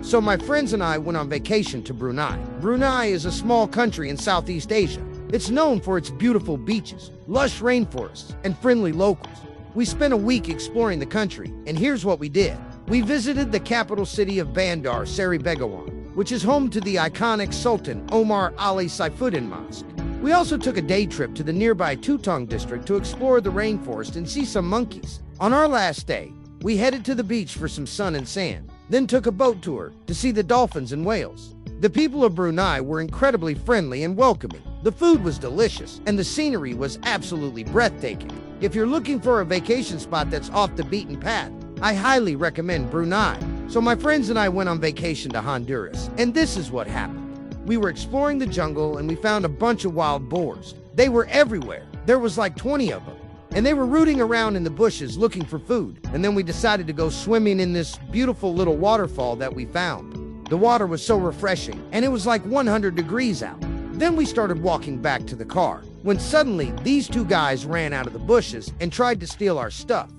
So my friends and I went on vacation to Brunei. Brunei is a small country in Southeast Asia. It's known for its beautiful beaches, lush rainforests, and friendly locals. We spent a week exploring the country, and here's what we did. We visited the capital city of Bandar Seri Begawan, which is home to the iconic Sultan Omar Ali Saifuddin Mosque. We also took a day trip to the nearby Tutong district to explore the rainforest and see some monkeys. On our last day, we headed to the beach for some sun and sand, then took a boat tour to see the dolphins and whales. The people of Brunei were incredibly friendly and welcoming. The food was delicious, and the scenery was absolutely breathtaking. If you're looking for a vacation spot that's off the beaten path, I highly recommend Brunei. So my friends and I went on vacation to Honduras, and this is what happened. We were exploring the jungle, and we found a bunch of wild boars. They were everywhere. There was like 20 of them. And they were rooting around in the bushes looking for food. And then we decided to go swimming in this beautiful little waterfall that we found. The water was so refreshing, and it was like 100 degrees out. Then we started walking back to the car, when suddenly these two guys ran out of the bushes and tried to steal our stuff.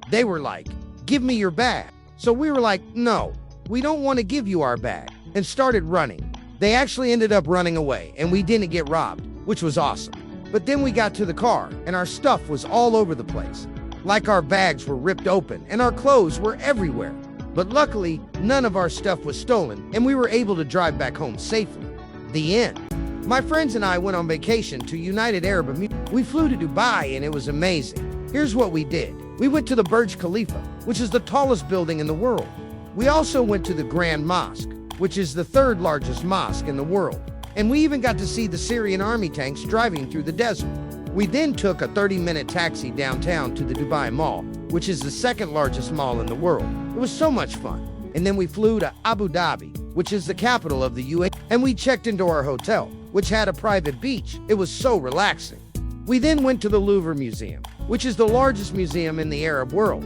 They were like, "Give me your bag." So we were like, "No, we don't want to give you our bag," and started running. They actually ended up running away, and we didn't get robbed, which was awesome. But then we got to the car, and our stuff was all over the place. Like our bags were ripped open, and our clothes were everywhere. But luckily, none of our stuff was stolen, and we were able to drive back home safely. The end. My friends and I went on vacation to United Arab Emirates. We flew to Dubai, and it was amazing. Here's what we did. We went to the Burj Khalifa, which is the tallest building in the world. We also went to the Grand Mosque, which is the third largest mosque in the world. And we even got to see the Syrian army tanks driving through the desert. We then took a 30-minute taxi downtown to the Dubai Mall, which is the second largest mall in the world. It was so much fun. And then we flew to Abu Dhabi, which is the capital of the UAE, and we checked into our hotel, which had a private beach. It was so relaxing. We then went to the Louvre Museum, which is the largest museum in the Arab world.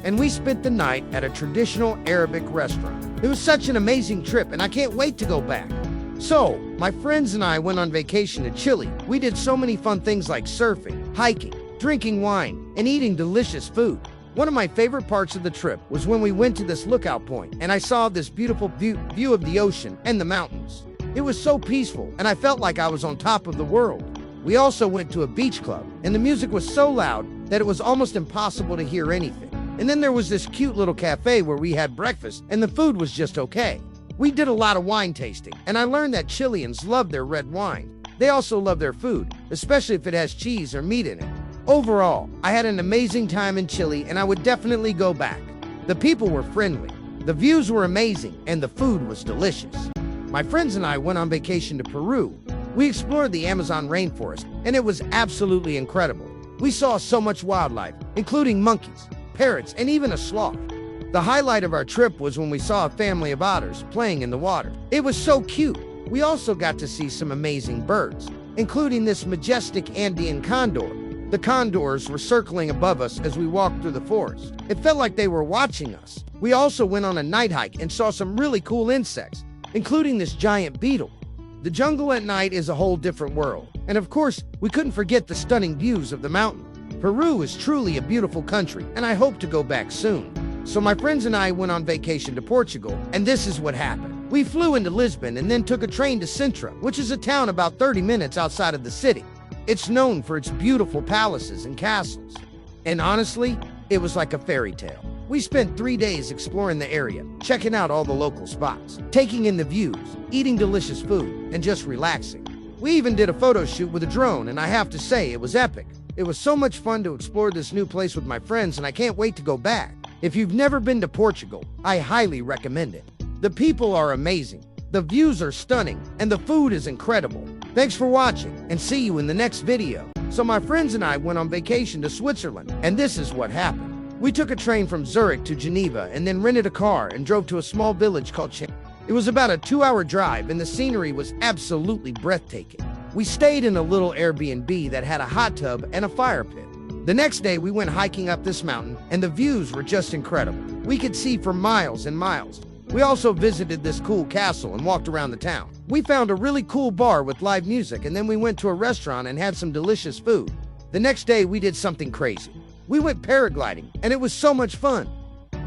And we spent the night at a traditional Arabic restaurant. It was such an amazing trip, and I can't wait to go back. So, my friends and I went on vacation to Chile. We did so many fun things like surfing, hiking, drinking wine, and eating delicious food. One of my favorite parts of the trip was when we went to this lookout point, and I saw this beautiful view of the ocean and the mountains. It was so peaceful, and I felt like I was on top of the world. We also went to a beach club, and the music was so loud that it was almost impossible to hear anything. And then there was this cute little cafe where we had breakfast, and the food was just okay. We did a lot of wine tasting, and I learned that Chileans love their red wine. They also love their food, especially if it has cheese or meat in it. Overall, I had an amazing time in Chile, and I would definitely go back. The people were friendly, the views were amazing, and the food was delicious. My friends and I went on vacation to Peru. We explored the Amazon rainforest, and it was absolutely incredible. We saw so much wildlife, including monkeys, parrots, and even a sloth. The highlight of our trip was when we saw a family of otters playing in the water. It was so cute. We also got to see some amazing birds, including this majestic Andean condor. The condors were circling above us as we walked through the forest. It felt like they were watching us. We also went on a night hike and saw some really cool insects, including this giant beetle. The jungle at night is a whole different world. And of course, we couldn't forget the stunning views of the mountain. Peru is truly a beautiful country, and I hope to go back soon. So my friends and I went on vacation to Portugal, and this is what happened. We flew into Lisbon and then took a train to Sintra, which is a town about 30 minutes outside of the city. It's known for its beautiful palaces and castles. And honestly, it was like a fairy tale. We spent 3 days exploring the area, checking out all the local spots, taking in the views, eating delicious food, and just relaxing. We even did a photo shoot with a drone, and I have to say, it was epic. It was so much fun to explore this new place with my friends, and I can't wait to go back. If you've never been to Portugal, I highly recommend it. The people are amazing, the views are stunning, and the food is incredible. Thanks for watching, and see you in the next video. So my friends and I went on vacation to Switzerland, and this is what happened. We took a train from Zurich to Geneva, and then rented a car and drove to a small village called Ch. It was about a 2-hour drive, and the scenery was absolutely breathtaking. We stayed in a little Airbnb that had a hot tub and a fire pit. The next day, we went hiking up this mountain, and the views were just incredible. We could see for miles and miles. We also visited this cool castle and walked around the town. We found a really cool bar with live music, and then we went to a restaurant and had some delicious food. The next day, we did something crazy. We went paragliding, and it was so much fun.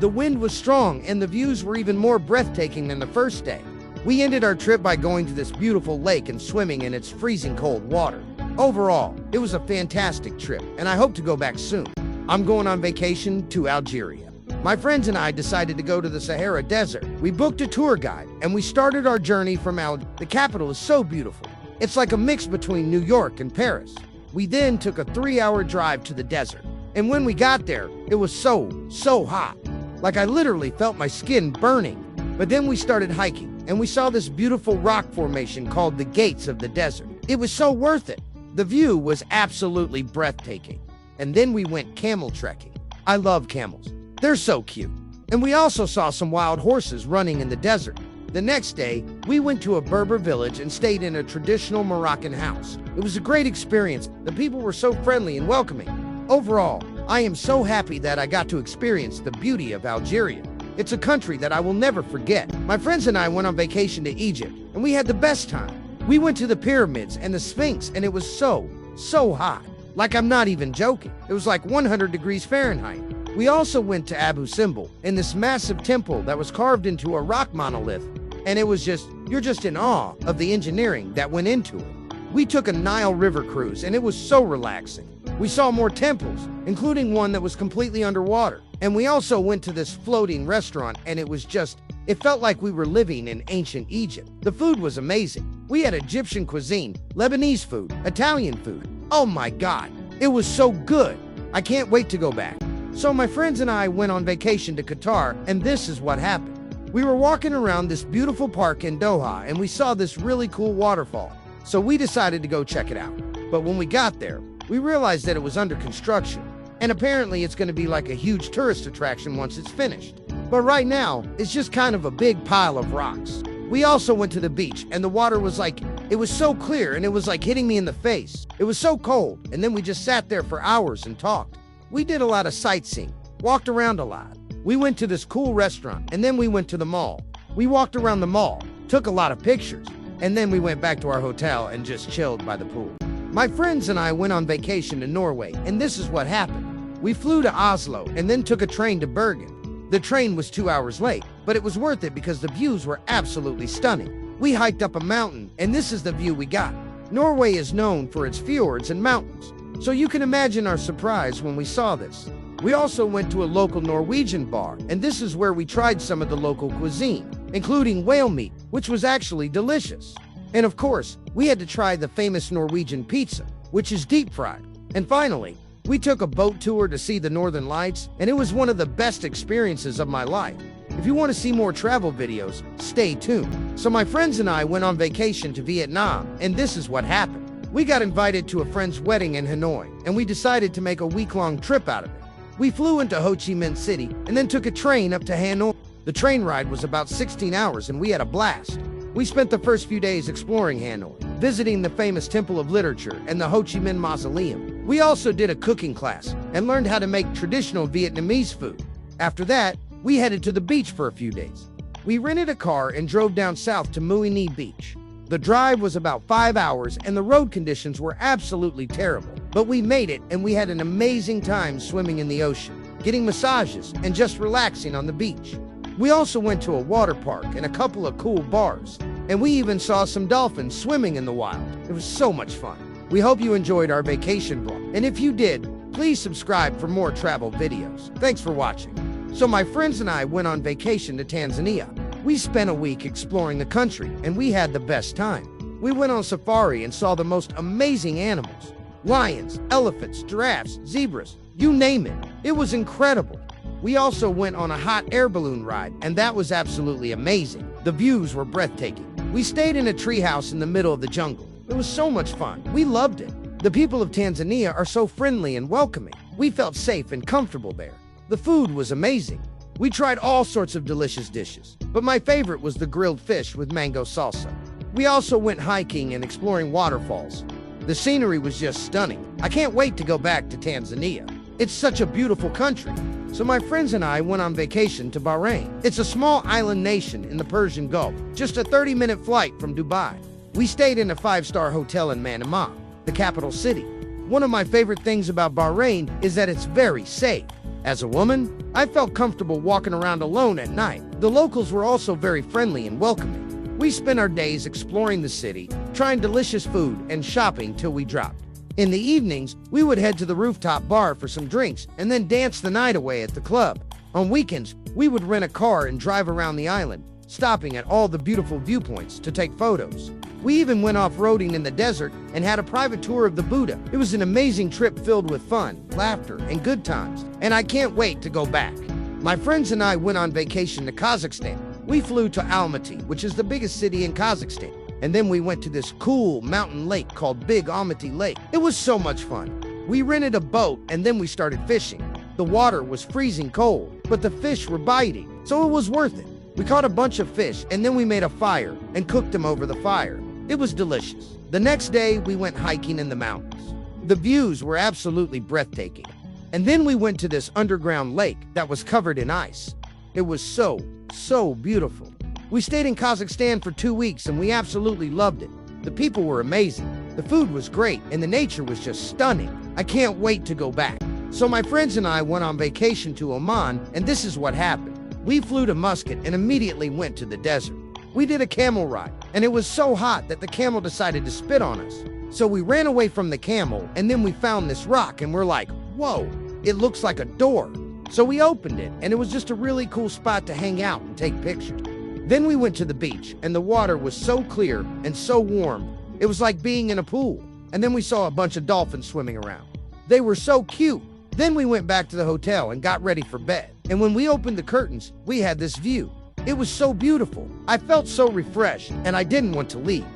The wind was strong and the views were even more breathtaking than the first day. We ended our trip by going to this beautiful lake and swimming in its freezing cold water. Overall, it was a fantastic trip, and I hope to go back soon. I'm going on vacation to Algeria. My friends and I decided to go to the Sahara Desert. We booked a tour guide, and we started our journey from Algiers. The capital is so beautiful. It's like a mix between New York and Paris. We then took a 3-hour drive to the desert. And when we got there, it was so hot. Like I literally felt my skin burning. But then we started hiking, and we saw this beautiful rock formation called the Gates of the Desert. It was so worth it. The view was absolutely breathtaking. And then we went camel trekking. I love camels. They're so cute. And we also saw some wild horses running in the desert. The next day, we went to a Berber village and stayed in a traditional Moroccan house. It was a great experience. The people were so friendly and welcoming. Overall, I am so happy that I got to experience the beauty of Algeria. It's a country that I will never forget. My friends and I went on vacation to Egypt, and we had the best time. We went to the pyramids and the Sphinx, and it was so hot. Like I'm not even joking. It was like 100 degrees Fahrenheit. We also went to Abu Simbel, in this massive temple that was carved into a rock monolith, and it was you're just in awe of the engineering that went into it. We took a Nile River cruise, and it was so relaxing. We saw more temples, including one that was completely underwater. And we also went to this floating restaurant, and it felt like we were living in ancient Egypt. The food was amazing. We had Egyptian cuisine, Lebanese food, Italian food. Oh my God, it was so good. I can't wait to go back. So my friends and I went on vacation to Qatar, and this is what happened. We were walking around this beautiful park in Doha, and we saw this really cool waterfall. So we decided to go check it out. But when we got there, we realized that it was under construction. And apparently it's going to be like a huge tourist attraction once it's finished. But right now, it's just kind of a big pile of rocks. We also went to the beach, and the water was it was so clear, and it was like hitting me in the face. It was so cold, and then we just sat there for hours and talked. We did a lot of sightseeing, walked around a lot. We went to this cool restaurant, and then we went to the mall. We walked around the mall, took a lot of pictures, and then we went back to our hotel and just chilled by the pool. My friends and I went on vacation to Norway, and this is what happened. We flew to Oslo and then took a train to Bergen. The train was 2 hours late, but it was worth it because the views were absolutely stunning. We hiked up a mountain, and this is the view we got. Norway is known for its fjords and mountains, so you can imagine our surprise when we saw this. We also went to a local Norwegian bar, and this is where we tried some of the local cuisine, including whale meat, which was actually delicious. And of course, we had to try the famous Norwegian pizza, which is deep fried. And finally, we took a boat tour to see the Northern Lights, and it was one of the best experiences of my life. If you want to see more travel videos, stay tuned. So my friends and I went on vacation to Vietnam, and this is what happened. We got invited to a friend's wedding in Hanoi, and we decided to make a week-long trip out of it. We flew into Ho Chi Minh City, and then took a train up to Hanoi. The train ride was about 16 hours, and we had a blast. We spent the first few days exploring Hanoi, visiting the famous Temple of Literature and the Ho Chi Minh Mausoleum. We also did a cooking class and learned how to make traditional Vietnamese food. After that, we headed to the beach for a few days. We rented a car and drove down south to Mui Ni Beach. The drive was about 5 hours, and the road conditions were absolutely terrible. But we made it, and we had an amazing time swimming in the ocean, getting massages, and just relaxing on the beach. We also went to a water park and a couple of cool bars, and we even saw some dolphins swimming in the wild. It was so much fun. We hope you enjoyed our vacation vlog, and if you did, please subscribe for more travel videos. Thanks for watching. So my friends and I went on vacation to Tanzania. We spent a week exploring the country, and we had the best time. We went on safari and saw the most amazing animals. Lions, elephants, giraffes, zebras, you name it. It was incredible. We also went on a hot air balloon ride, and that was absolutely amazing. The views were breathtaking. We stayed in a treehouse in the middle of the jungle. It was so much fun. We loved it. The people of Tanzania are so friendly and welcoming. We felt safe and comfortable there. The food was amazing. We tried all sorts of delicious dishes, but my favorite was the grilled fish with mango salsa. We also went hiking and exploring waterfalls. The scenery was just stunning. I can't wait to go back to Tanzania. It's such a beautiful country. So my friends and I went on vacation to Bahrain. It's a small island nation in the Persian Gulf, just a 30-minute flight from Dubai. We stayed in a 5-star hotel in Manama, the capital city. One of my favorite things about Bahrain is that it's very safe. As a woman, I felt comfortable walking around alone at night. The locals were also very friendly and welcoming. We spent our days exploring the city, trying delicious food, and shopping till we dropped. In the evenings, we would head to the rooftop bar for some drinks and then dance the night away at the club. On weekends, we would rent a car and drive around the island, stopping at all the beautiful viewpoints to take photos. We even went off-roading in the desert and had a private tour of the Buddha. It was an amazing trip filled with fun, laughter, and good times, and I can't wait to go back. My friends and I went on vacation to Kazakhstan. We flew to Almaty, which is the biggest city in Kazakhstan, and then we went to this cool mountain lake called Big Almaty Lake. It was so much fun. We rented a boat and then we started fishing. The water was freezing cold, but the fish were biting, so it was worth it. We caught a bunch of fish and then we made a fire and cooked them over the fire. It was delicious. The next day, we went hiking in the mountains. The views were absolutely breathtaking. And then we went to this underground lake that was covered in ice. It was so beautiful. We stayed in Kazakhstan for 2 weeks and we absolutely loved it. The people were amazing. The food was great and the nature was just stunning. I can't wait to go back. So my friends and I went on vacation to Oman, and this is what happened. We flew to Muscat and immediately went to the desert. We did a camel ride, and it was so hot that the camel decided to spit on us. So we ran away from the camel, and then we found this rock, and we're like, whoa, it looks like a door. So we opened it, and it was just a really cool spot to hang out and take pictures. Then we went to the beach, and the water was so clear and so warm, it was like being in a pool. And then we saw a bunch of dolphins swimming around. They were so cute. Then we went back to the hotel and got ready for bed. And when we opened the curtains, we had this view. It was so beautiful. I felt so refreshed, and I didn't want to leave.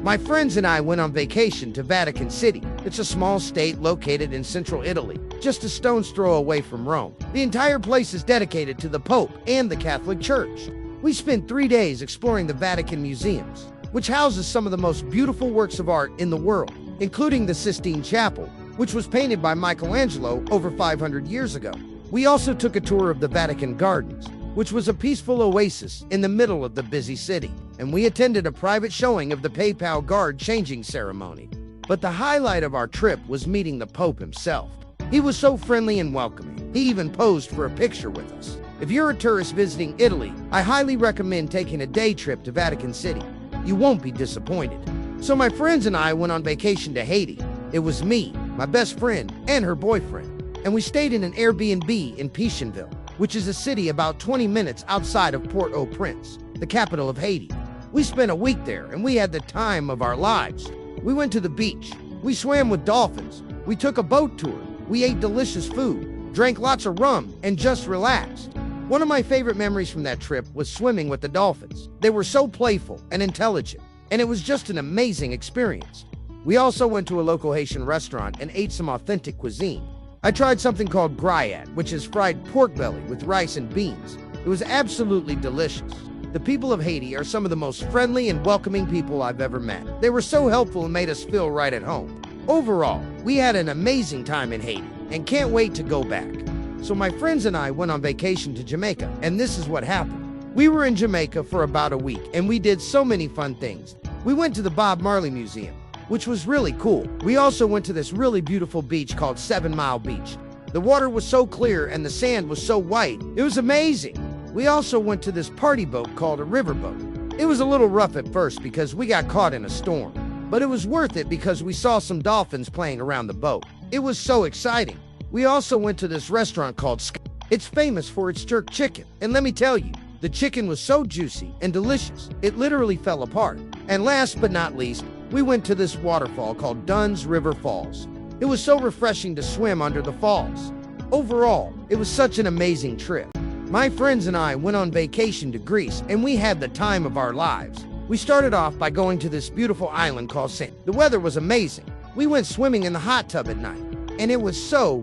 My friends and I went on vacation to Vatican City. It's a small state located in central Italy, just a stone's throw away from Rome. The entire place is dedicated to the Pope and the Catholic Church. We spent 3 days exploring the Vatican museums, which houses some of the most beautiful works of art in the world, including the Sistine Chapel, which was painted by Michelangelo over 500 years ago. We also took a tour of the Vatican Gardens, which was a peaceful oasis in the middle of the busy city, and we attended a private showing of the Papal Guard changing ceremony. But the highlight of our trip was meeting the Pope himself. He was so friendly and welcoming. He even posed for a picture with us. If you're a tourist visiting Italy, I highly recommend taking a day trip to Vatican City. You won't be disappointed. So my friends and I went on vacation to Haiti. It was me, my best friend, and her boyfriend. And we stayed in an Airbnb in Pétionville, which is a city about 20 minutes outside of Port-au-Prince, the capital of Haiti. We spent a week there and we had the time of our lives. We went to the beach. We swam with dolphins. We took a boat tour. We ate delicious food, drank lots of rum, and just relaxed. One of my favorite memories from that trip was swimming with the dolphins. They were so playful and intelligent, and it was just an amazing experience. We also went to a local Haitian restaurant and ate some authentic cuisine. I tried something called grillade, which is fried pork belly with rice and beans. It was absolutely delicious. The people of Haiti are some of the most friendly and welcoming people I've ever met. They were so helpful and made us feel right at home. Overall, we had an amazing time in Haiti and can't wait to go back. So my friends and I went on vacation to Jamaica, and this is what happened. We were in Jamaica for about a week, and we did so many fun things. We went to the Bob Marley Museum, which was really cool. We also went to this really beautiful beach called 7 Mile Beach. The water was so clear and the sand was so white. It was amazing. We also went to this party boat called a riverboat. It was a little rough at first because we got caught in a storm, but it was worth it because we saw some dolphins playing around the boat. It was so exciting. We also went to this restaurant called Sky. It's famous for its jerk chicken, and let me tell you, the chicken was so juicy and delicious, it literally fell apart. And last but not least, we went to this waterfall called Dunn's River Falls. It was so refreshing to swim under the falls. Overall, it was such an amazing trip. My friends and I went on vacation to Greece, and we had the time of our lives. We started off by going to this beautiful island called St. The weather was amazing. We went swimming in the hot tub at night, and it was so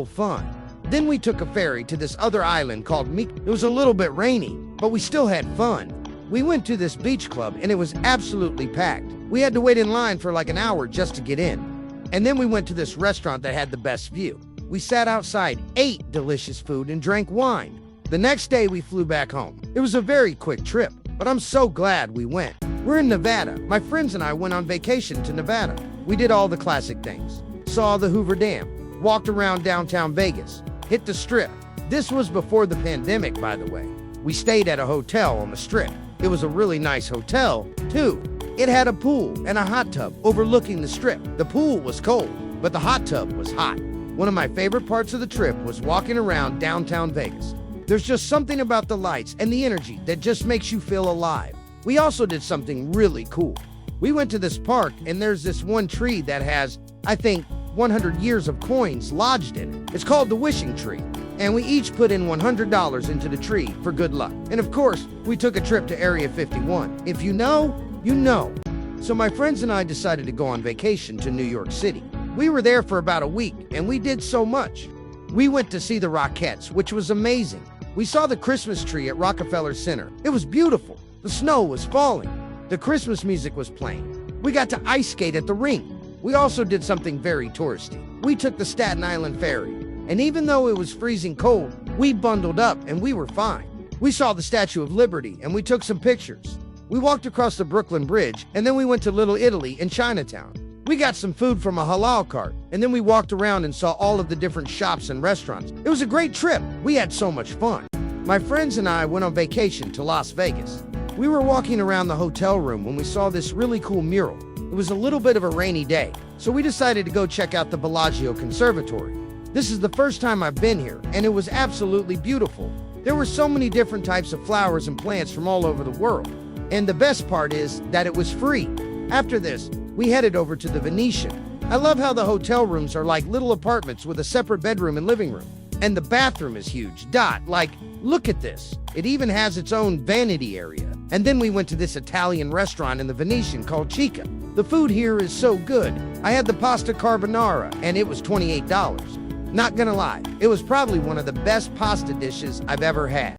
fun. Then we took a ferry to this other island called It was a little bit rainy, but we still had fun. We went to this beach club and it was absolutely packed. We had to wait in line for like an hour just to get in. And then we went to this restaurant that had the best view. We sat outside, ate delicious food, and drank wine. The next day we flew back home. It was a very quick trip, but I'm so glad we went. We're in Nevada. My friends and I went on vacation to Nevada. We did all the classic things. Saw the Hoover Dam, walked around downtown Vegas, hit the Strip. This was before the pandemic, by the way. We stayed at a hotel on the Strip. It was a really nice hotel, too. It had a pool and a hot tub overlooking the Strip. The pool was cold, but the hot tub was hot. One of my favorite parts of the trip was walking around downtown Vegas. There's just something about the lights and the energy that just makes you feel alive. We also did something really cool. We went to this park, and there's this one tree that has, I think, 100 years of coins lodged in it. It's called the Wishing Tree, and we each put in $100 into the tree for good luck. And of course, we took a trip to Area 51. If you know, you know. So my friends and I decided to go on vacation to New York City. We were there for about a week, and we did so much. We went to see the Rockettes, which was amazing. We saw the Christmas tree at Rockefeller Center. It was beautiful. The snow was falling. The Christmas music was playing. We got to ice skate at the rink. We also did something very touristy. We took the Staten Island ferry. And even though it was freezing cold, we bundled up and we were fine. We saw the Statue of Liberty and we took some pictures. We walked across the Brooklyn Bridge and then we went to Little Italy in Chinatown. We got some food from a halal cart and then we walked around and saw all of the different shops and restaurants. It was a great trip. We had so much fun. My friends and I went on vacation to Las Vegas. We were walking around the hotel room when we saw this really cool mural. It was a little bit of a rainy day, so we decided to go check out the Bellagio Conservatory. This is the first time I've been here, and it was absolutely beautiful. There were so many different types of flowers and plants from all over the world. And the best part is that it was free. After this, we headed over to the Venetian. I love how the hotel rooms are like little apartments with a separate bedroom and living room. And the bathroom is huge. Like, look at this. It even has its own vanity area. And then we went to this Italian restaurant in the Venetian called Chica. The food here is so good. I had the pasta carbonara, and it was $28. Not gonna lie, it was probably one of the best pasta dishes I've ever had.